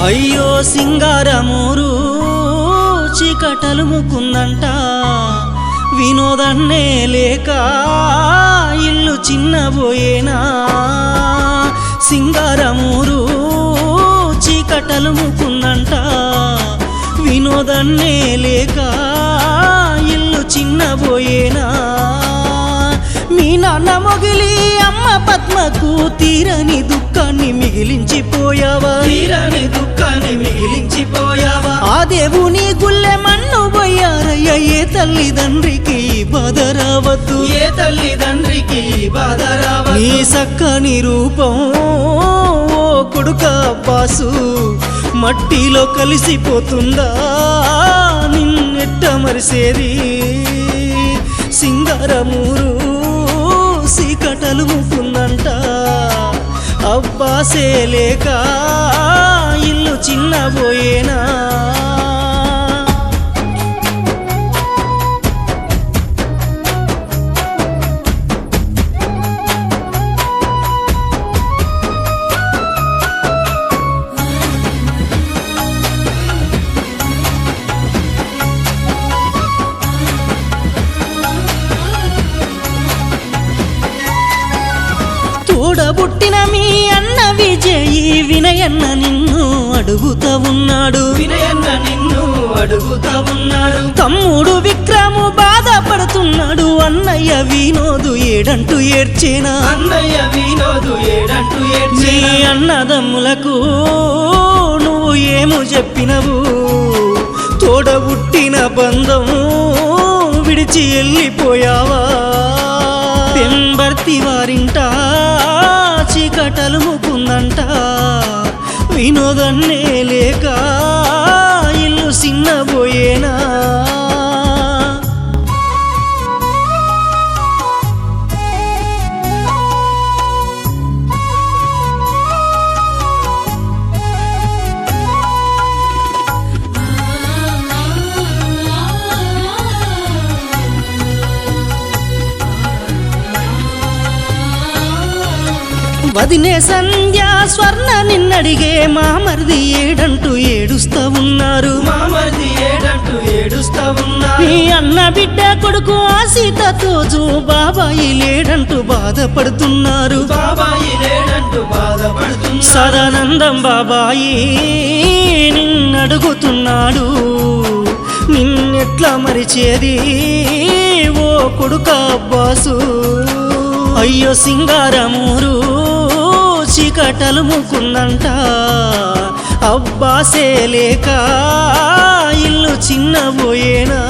అయ్యో సింగారమూరు చీకటలుముకుందంట వినోదన్నే లేక ఇల్లు చిన్నబోయేనా సింగారమూరు చీకటలుముకుందంట వినోదన్నే లేక ఇల్లు చిన్నబోయేనా మీ నాన్న మొగిలి అమ్మ పద్మకు తీరని దుఃఖాన్ని మిగిలించిపోయావా ఆ దేవుని గుళ్ళె మన్ను పోయారయ్య ఏ తల్లిదండ్రికి బాధ రావద్దు నీ సక్కని రూపం ఓ కొడుక అబ్బాసు మట్టిలో కలిసిపోతుందా నిన్నెట్ట మరిసేది సింగారమూరు చీకటలుముకుందంట అబ్బాసే లేక ఇల్లు చిన్నబోయేనా తోడబుట్టిన మీ అన్న విజయి వినయన్న నిన్ను అడుగుతా ఉన్నాడు తమ్ముడు విక్రము బాధపడుతున్నాడు అన్నయ్య వినోదు ఏడంటూ ఏడ్చేనా నీ అన్నదమ్ములకు నువ్వు ఏమో చెప్పినవు తోడబుట్టిన బంధం విడిచి వెళ్ళిపోయావా పెంబర్తి వారింట చీకటలుముకుందంట వినోదన్నే లేక ఇల్లు చిన్నబోయేనా వదినే సంధ్య స్వర్ణ నిన్నడిగే మామర్ది ఏడంటూ ఏడుస్తా ఉన్నారు నీ అన్న బిడ్డ కొడుకు ఆ సీతతోజు బాబాయి లేడంటూ బాధపడుతున్నారు సదానందం బాబాయి నిన్నడుగుతున్నాడు నిన్నెట్లా మరిచేది ఓ కొడుక అబ్బాసు అయ్యో సింగారమూరు చీకటలుముకుందంట అబ్బాసే లేక ఇల్లు చిన్నబోయేనా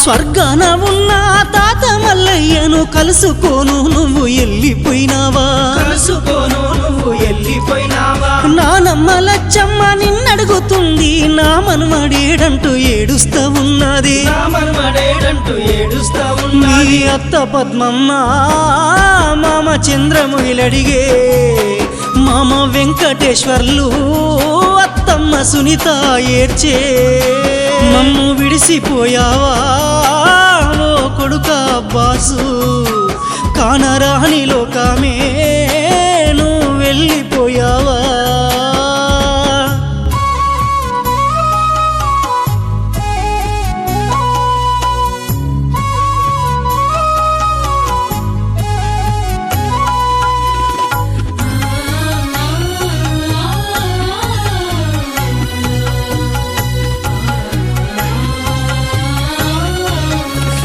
స్వర్గాన ఉన్న తాత మల్లయ్యను కలుసుకోను నువ్వు వెళ్ళిపోయినావా నానమ్మ లచ్చమ్మ నిన్నడుగుతుంది నా మనమడేడంటూ ఏడుస్తా ఉన్నది నీ అత్త పద్మమ్మ మామ చంద్రముగిలడిగే మామ వెంకటేశ్వర్లు అత్తమ్మ సునీత ఏడ్చే మమ్ము విడిసిపోయావా ఓ కొడుక అబ్బాసు కానరాని లోకమే నువ్వు వెళ్ళిపోయావా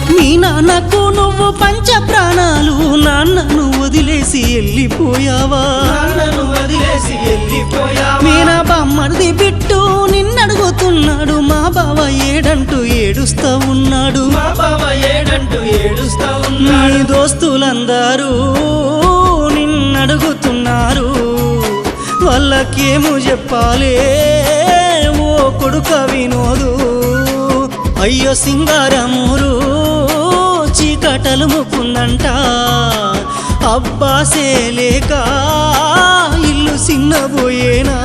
మీ నాన్నకు నువ్వు పంచ ప్రాణాలు నాన్నను వదిలేసి వెళ్ళిపోయావా మీనా బామ్మర్ది బిట్టు నిన్నడుగుతున్నాడు మా బావ ఏడంటూ ఏడుస్తా ఉన్నాడు నీ దోస్తులందరూ నిన్నడుగుతున్నారు వాళ్ళకేమో చెప్పాలే ఓ కొడుక వినోదు అయ్యో సింగారమూరు చీకటి కాలు మొక్కుందంట అబ్బాసే లేక ఇల్లు చిన్నబోయేనా